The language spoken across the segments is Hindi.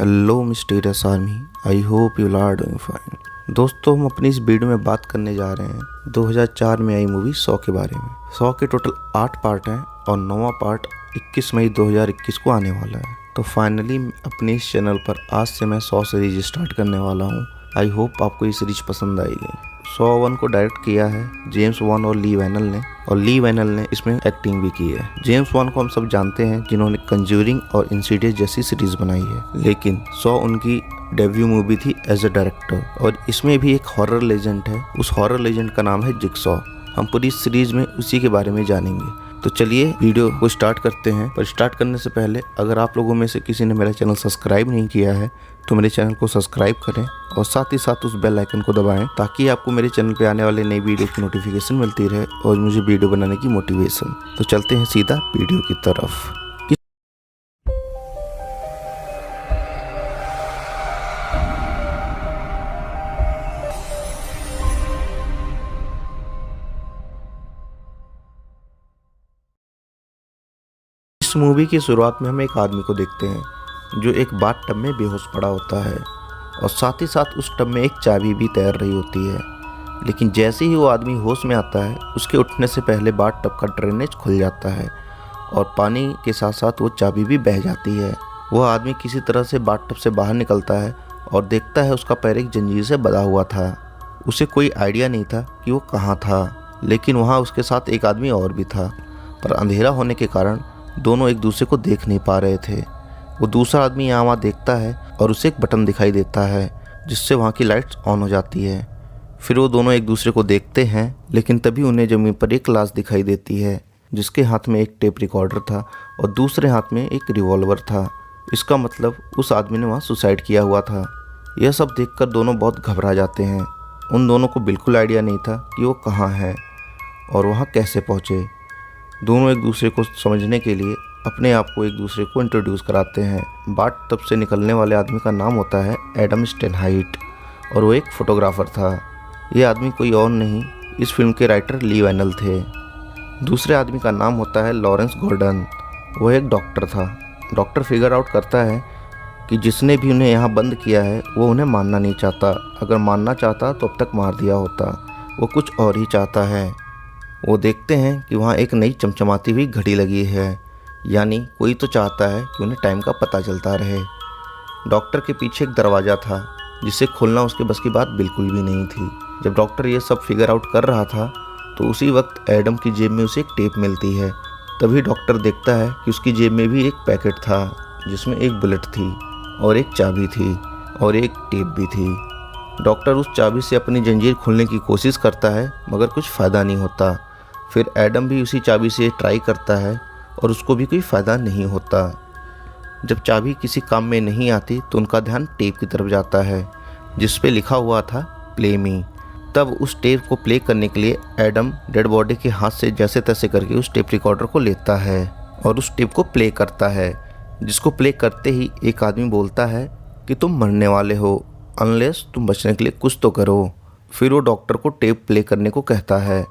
Hello mysterious army, I hope you are doing fine. दोस्तों, हम अपनी इस वीडियो में बात करने जा रहे हैं 2004 में आई मूवी 100 के बारे में। 100 के टोटल 8 पार्ट हैं और 9वां पार्ट 21 मई 2021 को आने वाला है। तो फाइनली अपने इस चैनल पर आज से मैं 100 सीरीज स्टार्ट करने वाला हूँ। आई होप आपको ये सीरीज पसंद आएगी। 100 को डायरेक्ट किया है जेम्स वॉन और ली वैनल ने, और ली वैनल ने इसमें एक्टिंग भी की है। जेम्स वॉन को हम सब जानते हैं, जिन्होंने कंज्यूरिंग और इंसीडियस जैसी सीरीज बनाई है, लेकिन 100 उनकी डेब्यू मूवी थी एज अ डायरेक्टर। और इसमें भी एक हॉरर लेजेंड है, उस हॉरर लेजेंड का नाम है जिगसॉ। हम पूरी सीरीज में उसी के बारे में जानेंगे। तो चलिए वीडियो को स्टार्ट करते हैं। पर स्टार्ट करने से पहले अगर आप लोगों में से किसी ने मेरा चैनल सब्सक्राइब नहीं किया है तो मेरे चैनल को सब्सक्राइब करें और साथ ही साथ उस बेल आइकन को दबाएं, ताकि आपको मेरे चैनल पे आने वाले नई वीडियो की नोटिफिकेशन मिलती रहे और मुझे वीडियो बनाने की मोटिवेशन। तो चलते हैं सीधा वीडियो की तरफ। इस मूवी की शुरुआत में हम एक आदमी को देखते हैं जो एक बाथ टब में बेहोश पड़ा होता है, और साथ ही साथ उस टब में एक चाबी भी तैर रही होती है। लेकिन जैसे ही वो आदमी होश में आता है, उसके उठने से पहले बाथ टब का ड्रेनेज खुल जाता है और पानी के साथ साथ वो चाबी भी बह जाती है। वह आदमी किसी तरह से बाथ टब से बाहर निकलता है और देखता है उसका पैर एक जंजीर से बंधा हुआ था। उसे कोई आइडिया नहीं था कि वो कहाँ था, लेकिन वहाँ उसके साथ एक आदमी और भी था, पर अंधेरा होने के कारण दोनों एक दूसरे को देख नहीं पा रहे थे। वो दूसरा आदमी यहाँ वहाँ देखता है और उसे एक बटन दिखाई देता है, जिससे वहाँ की लाइट्स ऑन हो जाती है। फिर वो दोनों एक दूसरे को देखते हैं, लेकिन तभी उन्हें ज़मीन पर एक लाश दिखाई देती है, जिसके हाथ में एक टेप रिकॉर्डर था और दूसरे हाथ में एक रिवॉल्वर था। इसका मतलब उस आदमी ने वहाँ सुसाइड किया हुआ था। यह सब देखकर दोनों बहुत घबरा जाते हैं। उन दोनों को बिल्कुल आइडिया नहीं था कि वो कहाँ है और वहाँ कैसे पहुँचे। दोनों एक दूसरे को समझने के लिए अपने आप को एक दूसरे को इंट्रोड्यूस कराते हैं। बाथ टब से निकलने वाले आदमी का नाम होता है एडम स्टेनहाइट, और वो एक फोटोग्राफर था। ये आदमी कोई और नहीं, इस फिल्म के राइटर ली वैनल थे। दूसरे आदमी का नाम होता है लॉरेंस गॉर्डन, वो एक डॉक्टर था। डॉक्टर फिगर आउट करता है कि जिसने भी उन्हें यहाँ बंद किया है वो उन्हें मानना नहीं चाहता। अगर मानना चाहता तो अब तक मार दिया होता। वो कुछ और ही चाहता है। वो देखते हैं कि वहाँ एक नई चमचमाती हुई घड़ी लगी है, यानी कोई तो चाहता है कि उन्हें टाइम का पता चलता रहे। डॉक्टर के पीछे एक दरवाज़ा था, जिसे खोलना उसके बस की बात बिल्कुल भी नहीं थी। जब डॉक्टर ये सब फिगर आउट कर रहा था तो उसी वक्त एडम की जेब में उसे एक टेप मिलती है। तभी डॉक्टर देखता है कि उसकी जेब में भी एक पैकेट था, जिसमें एक बुलेट थी और एक चाबी थी और एक टेप भी थी। डॉक्टर उस चाबी से अपनी जंजीर खोलने की कोशिश करता है, मगर कुछ फ़ायदा नहीं होता। फिर एडम भी उसी चाबी से ट्राई करता है और उसको भी कोई फ़ायदा नहीं होता। जब चाबी किसी काम में नहीं आती तो उनका ध्यान टेप की तरफ जाता है, जिस पे लिखा हुआ था प्ले मी। तब उस टेप को प्ले करने के लिए एडम डेड बॉडी के हाथ से जैसे तैसे करके उस टेप रिकॉर्डर को लेता है और उस टेप को प्ले करता है, जिसको प्ले करते ही एक आदमी बोलता है कि तुम मरने वाले हो, अनलेस तुम बचने के लिए कुछ तो करो। फिर वो डॉक्टर को टेप प्ले करने को कहता है।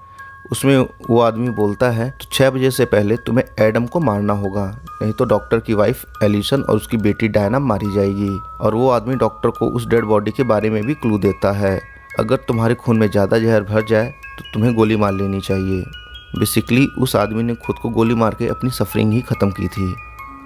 उसमें वो आदमी बोलता है तो 6 बजे से पहले तुम्हें एडम को मारना होगा, नहीं तो डॉक्टर की वाइफ एलिसन और उसकी बेटी डायना मारी जाएगी। और वो आदमी डॉक्टर को उस डेड बॉडी के बारे में भी क्लू देता है, अगर तुम्हारे खून में ज़्यादा जहर भर जाए तो तुम्हें गोली मार लेनी चाहिए। बेसिकली उस आदमी ने खुद को गोली मार के अपनी सफरिंग ही ख़त्म की थी।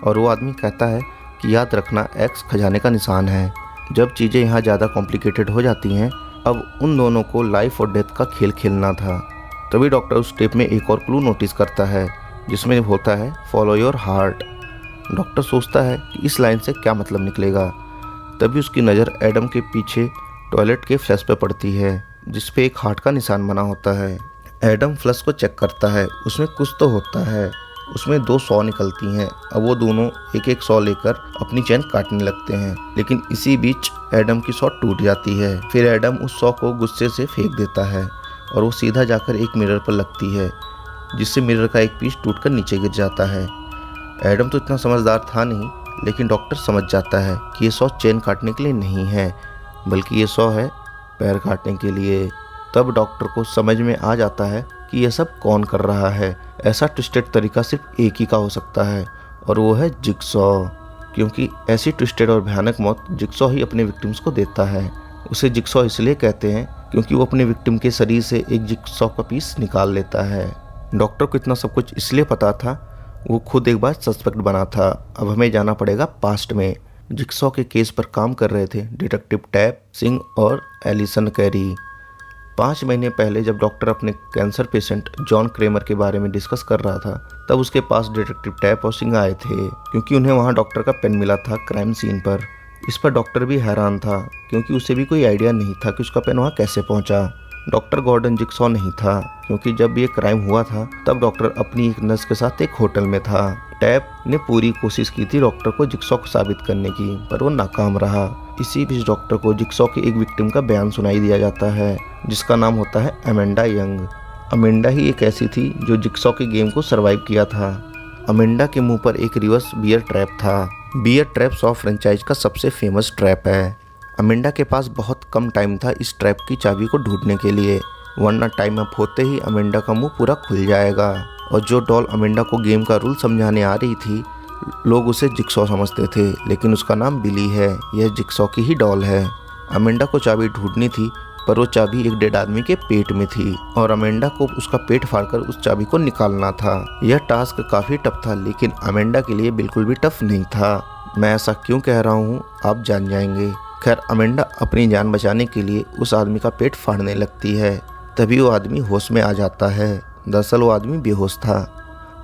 और वो आदमी कहता है कि याद रखना, एक्स खजाने का निशान है। जब चीज़ें यहाँ ज़्यादा कॉम्प्लिकेटेड हो जाती हैं, अब उन दोनों को लाइफ और डेथ का खेल खेलना था। तभी डॉक्टर उस टेप में एक और क्लू नोटिस करता है, जिसमें होता है फॉलो योर हार्ट। डॉक्टर सोचता है कि इस लाइन से क्या मतलब निकलेगा। तभी उसकी नज़र एडम के पीछे टॉयलेट के फ्लश पर पड़ती है, जिस पे एक हार्ट का निशान बना होता है। एडम फ्लश को चेक करता है, उसमें कुछ तो होता है। उसमें 2 सॉ निकलती हैं। अब वो दोनों एक एक सॉ लेकर अपनी चेन काटने लगते हैं, लेकिन इसी बीच एडम की सॉ टूट जाती है। फिर एडम उस सॉ को गुस्से से फेंक देता है और वो सीधा जाकर एक मिरर पर लगती है, जिससे मिरर का एक पीस टूटकर नीचे गिर जाता है। एडम तो इतना समझदार था नहीं, लेकिन डॉक्टर समझ जाता है कि ये सॉ चेन काटने के लिए नहीं है, बल्कि ये सॉ है पैर काटने के लिए। तब डॉक्टर को समझ में आ जाता है कि यह सब कौन कर रहा है। ऐसा ट्विस्टेड तरीका सिर्फ एक ही का हो सकता है, और वो है जिगसॉ। क्योंकि ऐसी ट्विस्टेड और भयानक मौत जिक्सॉ ही अपने विक्टिम्स को देता है। उसे जिक्सॉ इसलिए कहते हैं क्योंकि वो अपने विक्टिम के शरीर से एक जिक्सॉ का पीस निकाल लेता है। डॉक्टर को इतना सब कुछ इसलिए पता था, वो खुद एक बार सस्पेक्ट बना था। अब हमें जाना पड़ेगा पास्ट में। जिक्सॉ के केस पर काम कर रहे थे डिटेक्टिव टैप सिंह और एलिसन कैरी। 5 महीने पहले जब डॉक्टर अपने कैंसर पेशेंट जॉन क्रेमर के बारे में डिस्कस कर रहा था, तब उसके पास डिटेक्टिव टैप और सिंह आए थे, क्योंकि उन्हें वहां डॉक्टर का पेन मिला था क्राइम सीन पर। इस पर डॉक्टर भी हैरान था, क्योंकि उसे भी कोई आइडिया नहीं था कि उसका पेन वहां कैसे पहुंचा। डॉक्टर गॉर्डन जिक्सॉ नहीं था, क्योंकि जब ये क्राइम हुआ था तब डॉक्टर अपनी एक नर्स के साथ एक होटल में था। टैप ने पूरी कोशिश की थी डॉक्टर को जिक्सॉ को साबित करने की, पर वो नाकाम रहा। इसी बीच डॉक्टर को जिक्सॉ के एक विक्टिम का बयान सुनाई दिया जाता है, जिसका नाम होता है अमेंडा यंग। अमेंडा ही एक ऐसी थी जो जिक्सॉ के गेम को सरवाइव किया था। अमेंडा के मुंह पर एक रिवर्स बियर ट्रैप था। बियर ट्रैप सॉ फ्रेंचाइज का सबसे फेमस ट्रैप है। अमेंडा के पास बहुत कम टाइम था इस ट्रैप की चाबी को ढूंढने के लिए, वरना टाइम अप होते ही अमेंडा का मुंह पूरा खुल जाएगा। और जो डॉल अमेंडा को गेम का रूल समझाने आ रही थी, लोग उसे जिक्सॉ समझते थे, लेकिन उसका नाम बिली है। यह जिक्सॉ की ही डॉल है। अमेंडा को चाबी ढूंढनी थी, पर वो चाबी एक डेड आदमी के पेट में थी और अमेंडा को उसका पेट फाड़कर उस चाबी को निकालना था। यह टास्क काफी टफ था, लेकिन अमेंडा के लिए बिल्कुल भी टफ नहीं था। मैं ऐसा क्यों कह रहा हूँ आप जान जाएंगे। खैर, अमेंडा अपनी जान बचाने के लिए उस आदमी का पेट फाड़ने लगती है। तभी वो आदमी होश में आ जाता है। दरअसल वो आदमी बेहोश था।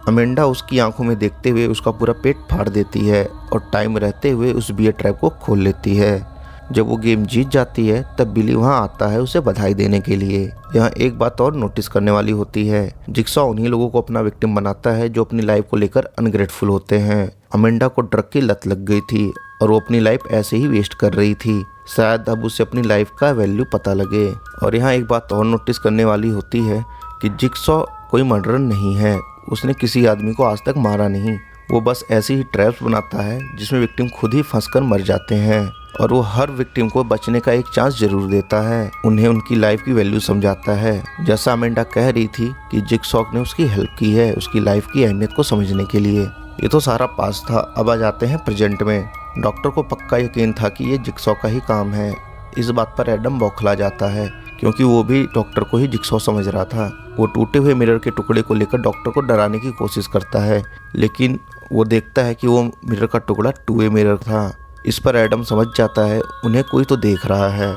अमेंडा उसकी आंखों में देखते हुए उसका पूरा पेट फाड़ देती है और टाइम रहते हुए उस बियर ट्रैप को खोल लेती है। जब वो गेम जीत जाती है तब बिली वहां आता है उसे बधाई देने के लिए। यहाँ एक बात और नोटिस करने वाली होती है, जिक्सॉ उन्हीं लोगों को अपना विक्टिम बनाता है जो अपनी लाइफ को लेकर अनग्रेटफुल होते हैं। अमेंडा को ड्रग की लत लग गई थी और वो अपनी लाइफ ऐसे ही वेस्ट कर रही थी। शायद अब उसे अपनी लाइफ का वैल्यू पता लगे। और यहाँ एक बात और नोटिस करने वाली होती है कि जिक्सॉ कोई मर्डरर नहीं है। उसने किसी आदमी को आज तक मारा नहीं। वो बस ऐसी ही ट्रैप्स बनाता है जिसमें विक्टिम खुद ही फंसकर मर जाते हैं, और वो हर विक्टिम को बचने का एक चांस जरूर देता है। उन्हें उनकी लाइफ की वैल्यू समझाता है। जैसा अमेंडा कह रही थी कि जिक्सॉ ने उसकी हेल्प की है उसकी लाइफ की अहमियत को समझने के लिए। ये तो सारा पास्ट था। अब आ जाते हैं प्रेजेंट में। डॉक्टर को पक्का यकीन था कि ये जिक्सॉ का ही काम है। इस बात पर एडम बौखला जाता है, क्योंकि वो भी डॉक्टर को ही जिक्सॉ समझ रहा था। वो टूटे हुए मिरर के टुकड़े को लेकर डॉक्टर को डराने की कोशिश करता है, लेकिन वो देखता है कि वो मिरर का टुकड़ा 2-वे मिरर था। इस पर एडम समझ जाता है उन्हें कोई तो देख रहा है।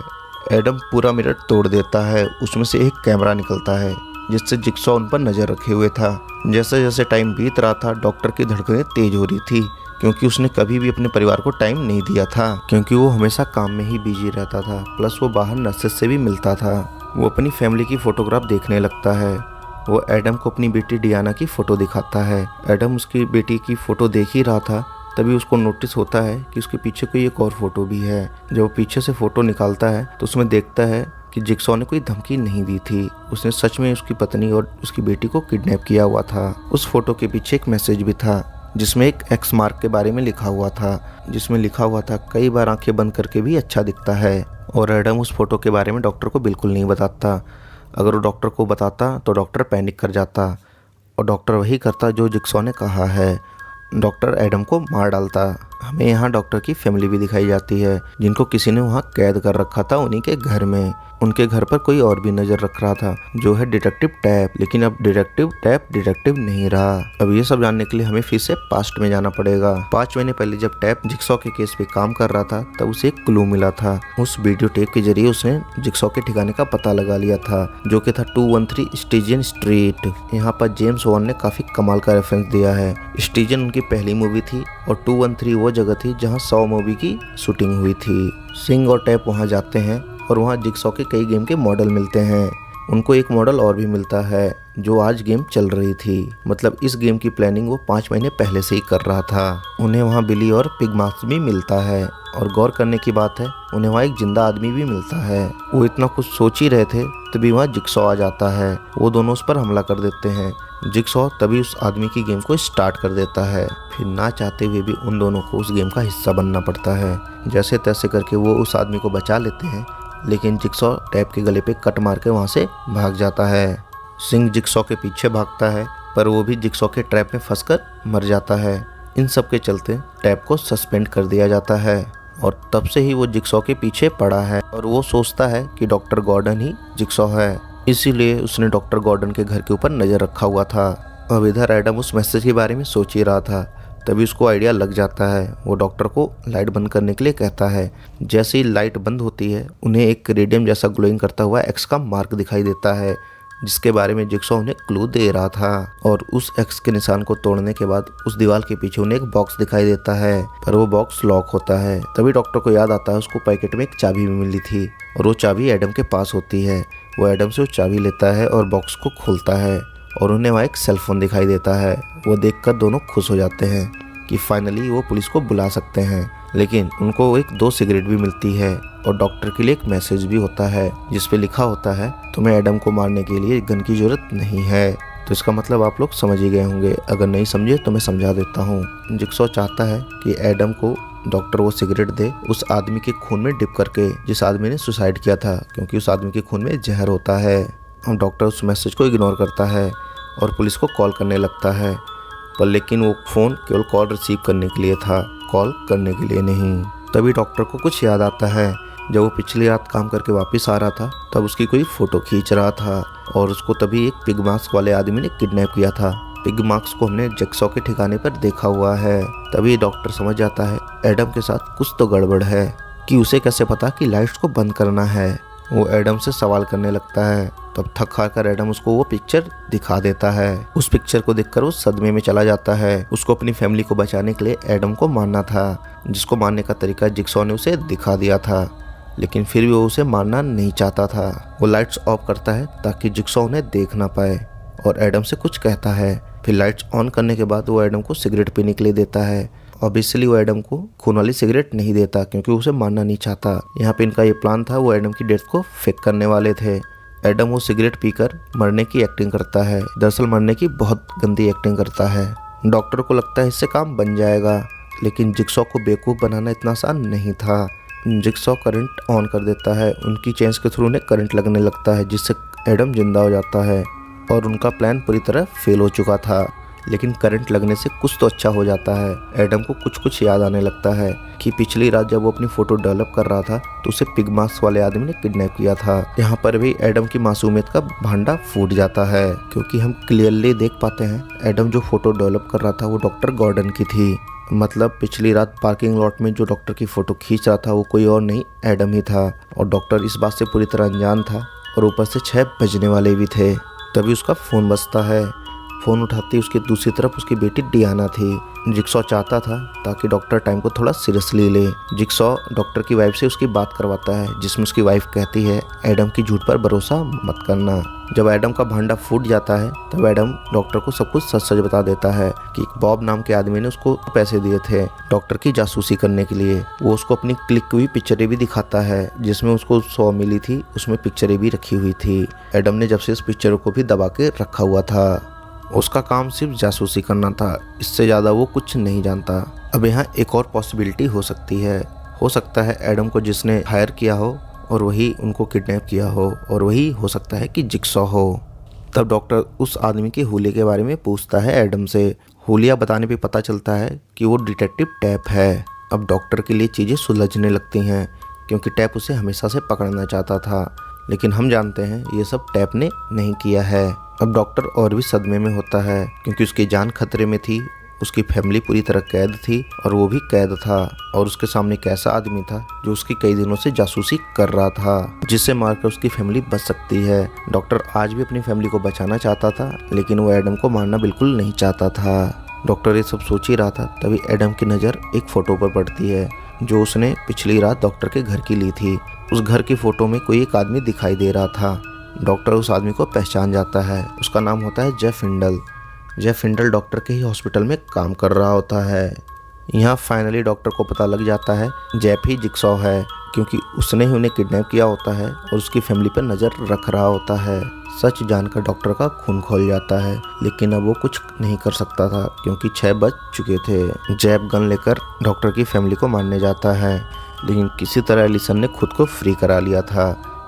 एडम पूरा मिरर तोड़ देता है। उसमें से एक कैमरा निकलता है जिससे जिक्सॉ उन पर नज़र रखे हुए था। जैसे जैसे टाइम बीत रहा था, डॉक्टर की धड़कनें तेज हो रही थी, क्योंकि उसने कभी भी अपने परिवार को टाइम नहीं दिया था, क्योंकि वो हमेशा काम में ही बिजी रहता था। प्लस वो बाहर नर्सेस से भी मिलता था। वो अपनी फैमिली की फोटोग्राफ देखने लगता है। वो एडम को अपनी बेटी डियाना की फ़ोटो दिखाता है। एडम उसकी बेटी की फ़ोटो देख ही रहा था, तभी उसको नोटिस होता है कि उसके पीछे कोई एक और फ़ोटो भी है। जब वो पीछे से फ़ोटो निकालता है तो उसमें देखता है कि जिक्सॉ ने कोई धमकी नहीं दी थी। उसने सच में उसकी पत्नी और उसकी बेटी को किडनैप किया हुआ था। उस फोटो के पीछे एक मैसेज भी था, जिसमें एक एक्स मार्क के बारे में लिखा हुआ था, जिसमें लिखा हुआ था कई बार आंखें बंद करके भी अच्छा दिखता है। और एडम उस फोटो के बारे में डॉक्टर को बिल्कुल नहीं बताता। अगर वो डॉक्टर को बताता तो डॉक्टर पैनिक कर जाता, और डॉक्टर वही करता जो जिक्सॉ ने कहा है। डॉक्टर एडम को मार डालता। हमें यहाँ डॉक्टर की फैमिली भी दिखाई जाती है, जिनको किसी ने वहाँ कैद कर रखा था उन्हीं के घर में। उनके घर पर कोई और भी नजर रख रहा था, जो है डिटेक्टिव टैप। लेकिन अब डिटेक्टिव टैप डिटेक्टिव नहीं रहा। अब ये सब जानने के लिए हमें फिर से पास्ट में जाना पड़ेगा। 5 महीने पहले जब टैप जिक्सॉ के केस पे काम कर रहा था, तब उसे एक क्लू मिला था। उस वीडियो टेप के जरिए उसने जिक्सॉ के ठिकाने का पता लगा लिया था, जो कि था 213 स्टीजन स्ट्रीट। यहाँ पर जेम्स वॉन ने काफी कमाल का रेफरेंस दिया है। स्टीजन उनकी पहली मूवी थी और 213 वो जगह थी जहाँ 100 मूवी की शूटिंग हुई थी। सिंह और टैप वहाँ जाते हैं और वहाँ जिक्सॉ के कई गेम के मॉडल मिलते हैं। उनको एक मॉडल और भी मिलता है जो आज गेम चल रही थी। मतलब इस गेम की प्लानिंग वो 5 महीने पहले से ही कर रहा था। उन्हें वहाँ बिली और पिग मास्क भी मिलता है, और गौर करने की बात है उन्हें वहाँ एक जिंदा आदमी भी मिलता है। वो इतना कुछ सोच ही रहे थे तभी वहाँ जिक्सॉ आ जाता है। वो दोनों उस पर हमला कर देते हैं। जिक्सॉ तभी उस आदमी की गेम को स्टार्ट कर देता है। फिर ना चाहते हुए भी उन दोनों को उस गेम का हिस्सा बनना पड़ता है। जैसे तैसे करके वो उस आदमी को बचा लेते हैं, लेकिन जिक्सॉ टैप के गले पे कट मार के वहाँ से भाग जाता है। सिंह जिक्सॉ के पीछे भागता है, पर वो भी जिक्सॉ के ट्रैप में फंसकर मर जाता है। इन सब के चलते टैब को सस्पेंड कर दिया जाता है और तब से ही वो जिक्सॉ के पीछे पड़ा है और वो सोचता है कि डॉक्टर गॉर्डन ही जिक्सॉ है, इसीलिए उसने डॉक्टर गॉर्डन के घर के ऊपर नज़र रखा हुआ था। अब इधर एडम उस मैसेज के बारे में सोच ही रहा था, तभी उसको आइडिया लग जाता है। वो डॉक्टर को लाइट बंद करने के लिए कहता है। जैसे ही लाइट बंद होती है उन्हें एक रेडियम जैसा ग्लोइंग करता हुआ एक्स का मार्क दिखाई देता है, जिसके बारे में जिक्सॉ उन्हें क्लू दे रहा था। और उस एक्स के निशान को तोड़ने के बाद उस दीवार के पीछे उन्हें एक बॉक्स दिखाई देता है, पर वो बॉक्स लॉक होता है। तभी डॉक्टर को याद आता है उसको पैकेट में एक चाबी भी मिली थी और वो चाबी एडम के पास होती है। वो एडम से वो चाबी लेता है और बॉक्स को खोलता है और उन्हें वहाँ एक सेलफोन दिखाई देता है। वो देखकर दोनों खुश हो जाते हैं कि फाइनली वो पुलिस को बुला सकते हैं, लेकिन उनको एक 2 सिगरेट भी मिलती है और डॉक्टर के लिए एक मैसेज भी होता है जिस पे लिखा होता है तुम्हें एडम को मारने के लिए गन की जरूरत नहीं है। तो इसका मतलब आप लोग समझ ही गए होंगे, अगर नहीं समझे तो मैं समझा देता हूँ। जिक्सॉ चाहता है कि एडम को डॉक्टर वो सिगरेट दे उस आदमी के खून में डिप करके जिस आदमी ने सुसाइड किया था, क्योंकि उस आदमी के खून में जहर होता है। हम डॉक्टर उस मैसेज को इग्नोर करता है और पुलिस को कॉल करने लगता है, पर लेकिन वो फ़ोन केवल कॉल रिसीव करने के लिए था, कॉल करने के लिए नहीं। तभी डॉक्टर को कुछ याद आता है। जब वो पिछली रात काम करके वापस आ रहा था तब उसकी कोई फ़ोटो खींच रहा था और उसको तभी एक पिग मास्क वाले आदमी ने किडनैप किया था। पिग मास्क को हमने जिक्सॉ के ठिकाने पर देखा हुआ है। तभी डॉक्टर समझ जाता है एडम के साथ कुछ तो गड़बड़ है, कि उसे कैसे पता कि लाइट्स को बंद करना है। वो एडम से सवाल करने लगता है। तब थक हार कर एडम उसको वो पिक्चर दिखा देता है। उस पिक्चर को देखकर वो सदमे में चला जाता है। उसको अपनी फैमिली को बचाने के लिए एडम को मारना था, जिसको मारने का तरीका जिक्सॉ ने उसे दिखा दिया था, लेकिन फिर भी वो उसे मारना नहीं चाहता था। वो लाइट्स ऑफ करता है ताकि जिक्सॉ उन्हें देख ना पाए और एडम से कुछ कहता है। फिर लाइट्स ऑन करने के बाद वो एडम को सिगरेट पीने के लिए देता है। ऑब्वियसली वो एडम को खून वाली सिगरेट नहीं देता क्योंकि उसे मारना नहीं चाहता। यहाँ पे इनका ये प्लान था, वो एडम की डेथ को फेक करने वाले थे। एडम वो सिगरेट पीकर मरने की एक्टिंग करता है, दरअसल मरने की बहुत गंदी एक्टिंग करता है। डॉक्टर को लगता है इससे काम बन जाएगा, लेकिन जिक्सॉ को बेवकूफ़ बनाना इतना आसान नहीं था। जिक्सॉ करंट ऑन कर देता है, उनकी चेंज के थ्रू उन्हें करंट लगने लगता है, जिससे एडम जिंदा हो जाता है और उनका प्लान पूरी तरह फेल हो चुका था। लेकिन करंट लगने से कुछ तो अच्छा हो जाता है। एडम को कुछ याद आने लगता है कि पिछली रात जब वो अपनी फ़ोटो डेवलप कर रहा था तो उसे पिग मास्क वाले आदमी ने किडनैप किया था। यहाँ पर भी एडम की मासूमियत का भांडा फूट जाता है, क्योंकि हम क्लियरली देख पाते हैं एडम जो फ़ोटो डेवलप कर रहा था वो डॉक्टर गॉर्डन की थी। मतलब पिछली रात पार्किंग लॉट में जो डॉक्टर की फ़ोटो खींच रहा था वो कोई और नहीं एडम ही था, और डॉक्टर इस बात से पूरी तरह अनजान था और ऊपर से 6 बजने वाले भी थे। तभी उसका फ़ोन बजता है। फ़ोन उठाती उसकी दूसरी तरफ उसकी बेटी डियाना थी। जिक्सॉ चाहता था ताकि डॉक्टर टाइम को थोड़ा सीरियसली ले। जिक्सॉ डॉक्टर की वाइफ से उसकी बात करवाता है, जिसमें उसकी वाइफ कहती है एडम की झूठ पर भरोसा मत करना। जब एडम का भांडा फूट जाता है तब एडम डॉक्टर को सब कुछ सच सच बता देता है कि बॉब नाम के आदमी ने उसको पैसे दिए थे डॉक्टर की जासूसी करने के लिए। वो उसको अपनी क्लिक हुई पिक्चरें भी दिखाता है, जिसमें उसको 100 मिली थी, उसमें पिक्चरें भी रखी हुई थी। एडम ने जब से इस पिक्चरों को भी दबा के रखा हुआ था। उसका काम सिर्फ जासूसी करना था, इससे ज़्यादा वो कुछ नहीं जानता। अब यहाँ एक और पॉसिबिलिटी हो सकती है। हो सकता है एडम को जिसने हायर किया हो और वही उनको किडनैप किया हो, और वही हो सकता है कि जिक्सॉ हो। तब डॉक्टर उस आदमी के हुलिये के बारे में पूछता है एडम से। हुलिया बताने पे पता चलता है कि वो डिटेक्टिव टैप है। अब डॉक्टर के लिए चीज़ें सुलझने लगती हैं, क्योंकि टैप उसे हमेशा से पकड़ना चाहता था, लेकिन हम जानते हैं ये सब टैप ने नहीं किया है। अब डॉक्टर और भी सदमे में होता है, क्योंकि उसकी जान खतरे में थी, उसकी फैमिली पूरी तरह कैद थी और वो भी कैद था, और उसके सामने एक ऐसा आदमी था जो उसकी कई दिनों से जासूसी कर रहा था, जिसे मारकर उसकी फैमिली बच सकती है। डॉक्टर आज भी अपनी फैमिली को बचाना चाहता था, लेकिन वो एडम को मारना बिल्कुल नहीं चाहता था। डॉक्टर ये सब सोच ही रहा था, तभी एडम की नज़र एक फ़ोटो पर पड़ती है जो उसने पिछली रात डॉक्टर के घर की ली थी। उस घर की फ़ोटो में कोई एक आदमी दिखाई दे रहा था। डॉक्टर उस आदमी को पहचान जाता है। उसका नाम होता है Jeff Hindle. Jeff Hindle doctor के ही हॉस्पिटल में काम कर रहा होता है। यहाँ फाइनली डॉक्टर को पता लग जाता है जेफ ही जिक्सॉ है, क्योंकि उसने ही उन्हें किडनैप किया होता है और उसकी फैमिली पर नज़र रख रहा होता है। सच जानकर डॉक्टर का खून खोल जाता है, लेकिन अब वो कुछ नहीं कर सकता था क्योंकि 6 बज चुके थे। जेफ गन लेकर डॉक्टर की फैमिली को मारने जाता है, लेकिन किसी तरह एलिसन ने खुद को फ्री करा लिया था।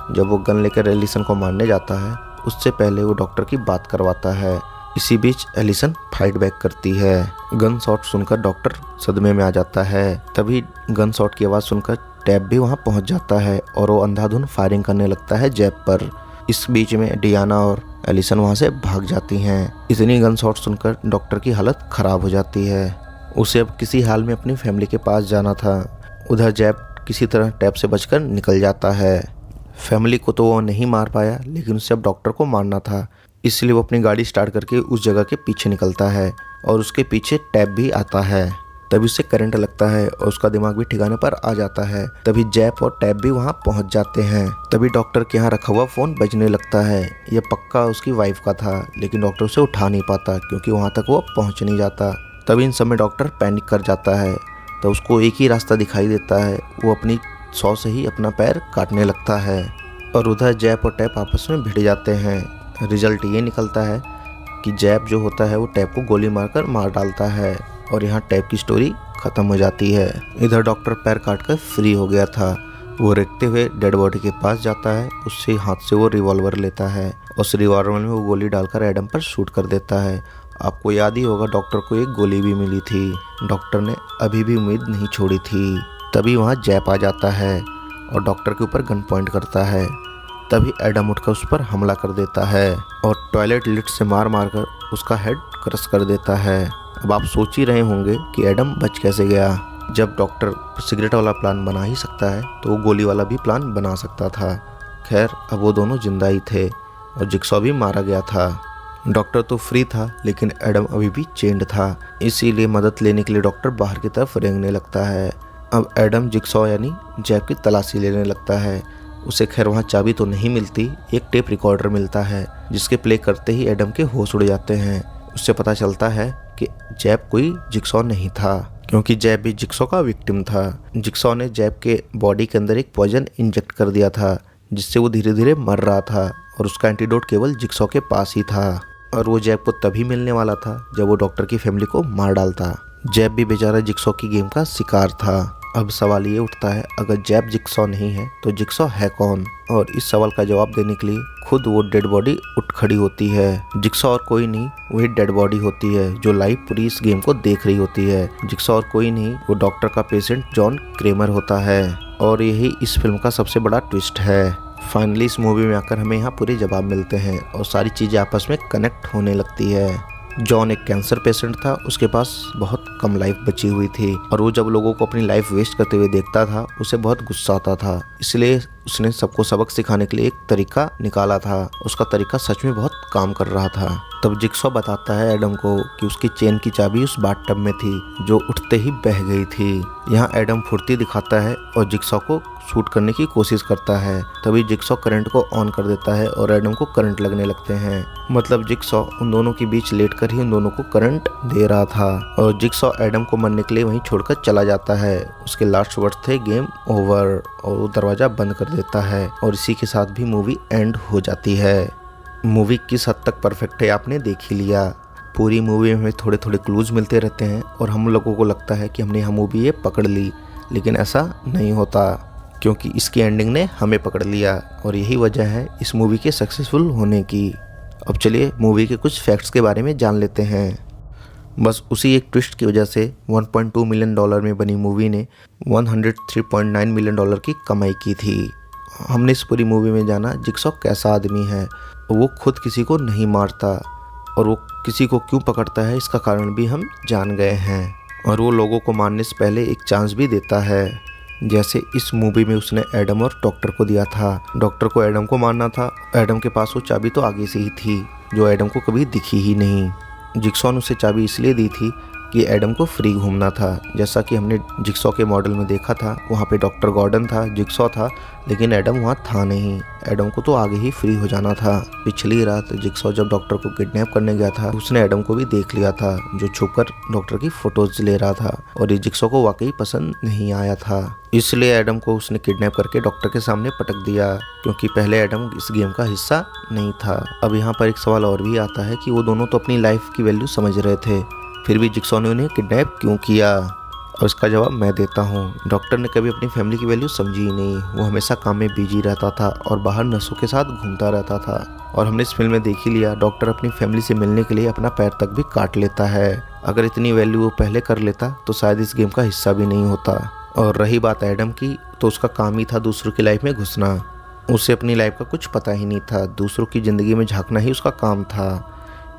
जब वो गन लेकर एलिसन को मारने जाता है, उससे पहले वो डॉक्टर की बात करवाता है। इसी बीच एलिसन फाइट बैक करती है। गन शॉट सुनकर डॉक्टर सदमे में आ जाता है। तभी गन शॉट की आवाज़ सुनकर टैब भी वहां पहुंच जाता है और वो अंधाधुंध फायरिंग करने लगता है जैब पर। इस बीच में डियाना और एलिसन वहां से भाग जाती हैं। इतनी गन शॉट सुनकर डॉक्टर की हालत खराब हो जाती है। उसे अब किसी हाल में अपनी फैमिली के पास जाना था। उधर जैब किसी तरह टैब से बचकर निकल जाता है। फैमिली को तो वो नहीं मार पाया, लेकिन उसे अब डॉक्टर को मारना था, इसलिए वो अपनी गाड़ी स्टार्ट करके उस जगह के पीछे निकलता है और उसके पीछे टैब भी आता है। तभी उसे करंट लगता है और उसका दिमाग भी ठिकाने पर आ जाता है। तभी जैब और टैब भी वहां पहुंच जाते हैं। तभी डॉक्टर के यहाँ रखा हुआ फोन बजने लगता है। यह पक्का उसकी वाइफ का था, लेकिन डॉक्टर उसे उठा नहीं पाता क्योंकि वहां तक वो पहुंच नहीं जाता। तभी इन समय डॉक्टर पैनिक कर जाता है। तो उसको एक ही रास्ता दिखाई देता है, वो अपनी सौ से ही अपना पैर काटने लगता है और उधर जैब और टैब आपस में भिड़ जाते हैं। रिजल्ट ये निकलता है कि जैब जो होता है वो टैब को गोली मारकर मार डालता है और यहाँ टैब की स्टोरी खत्म हो जाती है। इधर डॉक्टर पैर काटकर फ्री हो गया था। वो रेंगते हुए डेड बॉडी के पास जाता है, उससे हाथ से वो रिवॉल्वर लेता है। उस रिवॉल्वर में वो गोली डालकर एडम पर शूट कर देता है। आपको याद ही होगा डॉक्टर को एक गोली भी मिली थी। डॉक्टर ने अभी भी उम्मीद नहीं छोड़ी थी। तभी वहाँ जैप आ जाता है और डॉक्टर के ऊपर गन पॉइंट करता है। तभी एडम उठकर उस पर हमला कर देता है और टॉयलेट लिड से मार मारकर उसका हेड क्रश कर देता है। अब आप सोच ही रहे होंगे कि एडम बच कैसे गया। जब डॉक्टर सिगरेट वाला प्लान बना ही सकता है तो वो गोली वाला भी प्लान बना सकता था। खैर, अब वो दोनों जिंदा ही थे और जिक्सॉ भी मारा गया था। डॉक्टर तो फ्री था, लेकिन एडम अभी भी चेंड था, इसीलिए मदद लेने के लिए डॉक्टर बाहर की तरफ रेंगने लगता है। अब एडम जिक्सॉ यानी जैब की तलाशी लेने लगता है। उसे खैर वहाँ चाबी तो नहीं मिलती, एक टेप रिकॉर्डर मिलता है जिसके प्ले करते ही एडम के होश उड़ जाते हैं। उससे पता चलता है कि जैब कोई जिक्सॉ नहीं था, क्योंकि जैब भी जिक्सॉ का विक्टिम था। जिक्सॉ ने जैब के बॉडी के अंदर एक पॉइजन इंजेक्ट कर दिया था, जिससे वो धीरे धीरे मर रहा था और उसका एंटीडोट केवल जिक्सॉ के पास ही था। और वो जैब को तभी मिलने वाला था जब वो डॉक्टर की फैमिली को मार डालता। जैब भी बेचारा जिक्सॉ की गेम का शिकार था। अब सवाल ये उठता है, अगर जैब जिक्सॉ नहीं है तो जिक्सॉ है कौन? और इस सवाल का जवाब देने के लिए खुद वो डेड बॉडी उठ खड़ी होती है। जिक्सॉ और कोई नहीं, वही डेड बॉडी होती है जो लाइव पूरी इस गेम को देख रही होती है। जिक्सॉ और कोई नहीं, वो डॉक्टर का पेशेंट जॉन क्रेमर होता है। और यही इस फिल्म का सबसे बड़ा ट्विस्ट है। फाइनली इस मूवी में आकर हमें यहाँ पूरे जवाब मिलते हैं और सारी चीज़ें आपस में कनेक्ट होने लगती है। जॉन एक कैंसर पेशेंट था, उसके पास बहुत कम लाइफ बची हुई थी और वो जब लोगों को अपनी लाइफ वेस्ट करते हुए देखता था उसे बहुत गुस्सा आता था। इसलिए उसने सबको सबक सिखाने के लिए एक तरीका निकाला था। उसका तरीका सच में बहुत काम कर रहा था। तब जिक्सॉ बताता है एडम को कि उसकी चेन की चाबी उस बाथटब में थी जो उठते ही बह गई थी। यहाँ एडम फुर्ती दिखाता है और जिक्सॉ को शूट करने की कोशिश करता है। तभी जिक्सॉ करंट को ऑन कर देता है और एडम को करंट लगने लगते हैं। मतलब जिक्सॉ उन दोनों के बीच लेटकर ही उन दोनों को करंट दे रहा था और जिक्सॉ एडम को मरने के लिए वहीं छोड़कर चला जाता है। उसके लास्ट वर्ड थे गेम ओवर और वो दरवाजा बंद कर देता है और इसी के साथ भी मूवी एंड हो जाती है। मूवी किस हद तक परफेक्ट है आपने देख ही लिया। पूरी मूवी में हमें थोड़े थोड़े क्लूज मिलते रहते हैं और हम लोगों को लगता है कि हमने यह मूवी ये पकड़ ली, लेकिन ऐसा नहीं होता क्योंकि इसकी एंडिंग ने हमें पकड़ लिया और यही वजह है इस मूवी के सक्सेसफुल होने की। अब चलिए मूवी के कुछ फैक्ट्स के बारे में जान लेते हैं। बस उसी एक ट्विस्ट की वजह से 1.2 मिलियन डॉलर में बनी मूवी ने 103.9 मिलियन डॉलर की कमाई की थी। हमने इस पूरी मूवी में जाना जिक्सॉ कैसा आदमी है। वो खुद किसी को नहीं मारता और वो किसी को क्यों पकड़ता है इसका कारण भी हम जान गए हैं। और वो लोगों को मारने से पहले एक चांस भी देता है, जैसे इस मूवी में उसने एडम और डॉक्टर को दिया था। डॉक्टर को एडम को मारना था, एडम के पास वो चाबी तो आगे से ही थी जो एडम को कभी दिखी ही नहीं। जिक्सॉ ने उसे चाबी इसलिए दी थी कि एडम को फ्री घूमना था। जैसा कि हमने जिक्सॉ के मॉडल में देखा था, वहाँ पे डॉक्टर गॉर्डन था, जिक्सॉ था, लेकिन एडम वहाँ था नहीं। एडम को तो आगे ही फ्री हो जाना था। पिछली रात जिक्सॉ जब डॉक्टर को किडनैप करने गया था, उसने एडम को भी देख लिया था जो छुपकर डॉक्टर की फोटोज ले रहा था और ये जिक्सॉ को वाकई पसंद नहीं आया था। इसलिए एडम को उसने किडनैप करके डॉक्टर के सामने पटक दिया, क्योंकि पहले एडम इस गेम का हिस्सा नहीं था। अब यहाँ पर एक सवाल और भी आता है कि वो दोनों तो अपनी लाइफ की वैल्यू समझ रहे थे, फिर भी जिक्सॉ ने उन्हें किडनैप क्यों किया? और इसका जवाब मैं देता हूँ। डॉक्टर ने कभी अपनी फैमिली की वैल्यू समझी ही नहीं। वो हमेशा काम में बिजी रहता था और बाहर नर्सों के साथ घूमता रहता था। और हमने इस फिल्म में देख ही लिया, डॉक्टर अपनी फैमिली से मिलने के लिए अपना पैर तक भी काट लेता है। अगर इतनी वैल्यू वो पहले कर लेता तो शायद इस गेम का हिस्सा भी नहीं होता। और रही बात एडम की, तो उसका काम ही था दूसरों की लाइफ में घुसना। उसे अपनी लाइफ का कुछ पता ही नहीं था, दूसरों की ज़िंदगी में झांकना ही उसका काम था।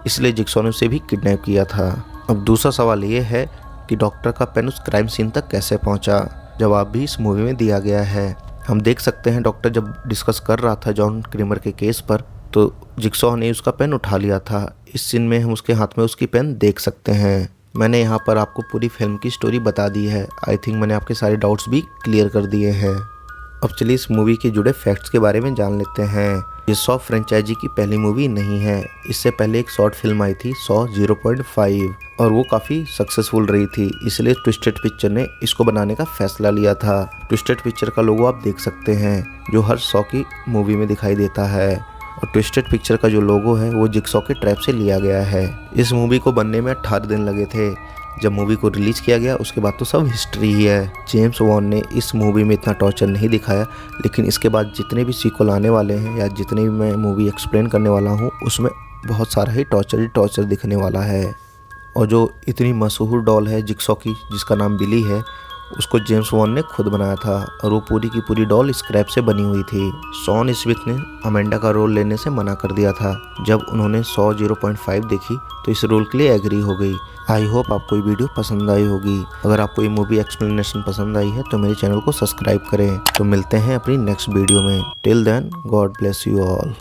इसलिए जिक्सॉ ने उसे भी किडनैप किया था। अब दूसरा सवाल ये है कि डॉक्टर का पेन उस क्राइम सीन तक कैसे पहुंचा। जवाब भी इस मूवी में दिया गया है। हम देख सकते हैं डॉक्टर जब डिस्कस कर रहा था जॉन क्रेमर के केस पर, तो जिक्सॉ ने उसका पेन उठा लिया था। इस सीन में हम उसके हाथ में उसकी पेन देख सकते हैं। मैंने यहाँ पर आपको पूरी फिल्म की स्टोरी बता दी है। आई थिंक मैंने आपके सारे डाउट्स भी क्लियर कर दिए हैं। अब चलिए इस मूवी के जुड़े फैक्ट्स के बारे में जान लेते हैं। ये सॉ फ्रेंचाइजी की पहली मूवी नहीं है। इससे पहले एक शॉर्ट फिल्म आई थी सॉ 0.5 और वो काफ़ी सक्सेसफुल रही थी। इसलिए ट्विस्टेड पिक्चर ने इसको बनाने का फैसला लिया था। ट्विस्टेड पिक्चर का लोगो आप देख सकते हैं जो हर सॉ की मूवी में दिखाई देता है। और ट्विस्टेड पिक्चर का जो लोगो है वो जिक्सॉ के ट्रैप से लिया गया है। इस मूवी को बनने में 18 दिन लगे थे। जब मूवी को रिलीज किया गया उसके बाद तो सब हिस्ट्री ही है। जेम्स वॉन ने इस मूवी में इतना टॉर्चर नहीं दिखाया, लेकिन इसके बाद जितने भी सीक्वल आने वाले हैं या जितने भी मैं मूवी एक्सप्लेन करने वाला हूँ उसमें बहुत सारा ही टॉर्चर दिखने वाला है। और जो इतनी मशहूर डॉल है जिक्सॉ की जिसका नाम बिली है, उसको जेम्स वॉन ने खुद बनाया था और वो पूरी की पूरी डॉल स्क्रैप से बनी हुई थी। शॉन स्मिथ ने अमेंडा का रोल लेने से मना कर दिया था। जब उन्होंने सॉ 0.5 देखी तो इस रोल के लिए एग्री हो गई। आई होप आपको ये वीडियो पसंद आई होगी। अगर आपको ये मूवी एक्सप्लेनेशन पसंद आई है तो मेरे चैनल को सब्सक्राइब करें। तो मिलते हैं अपनी नेक्स्ट वीडियो में। Till then God bless you all.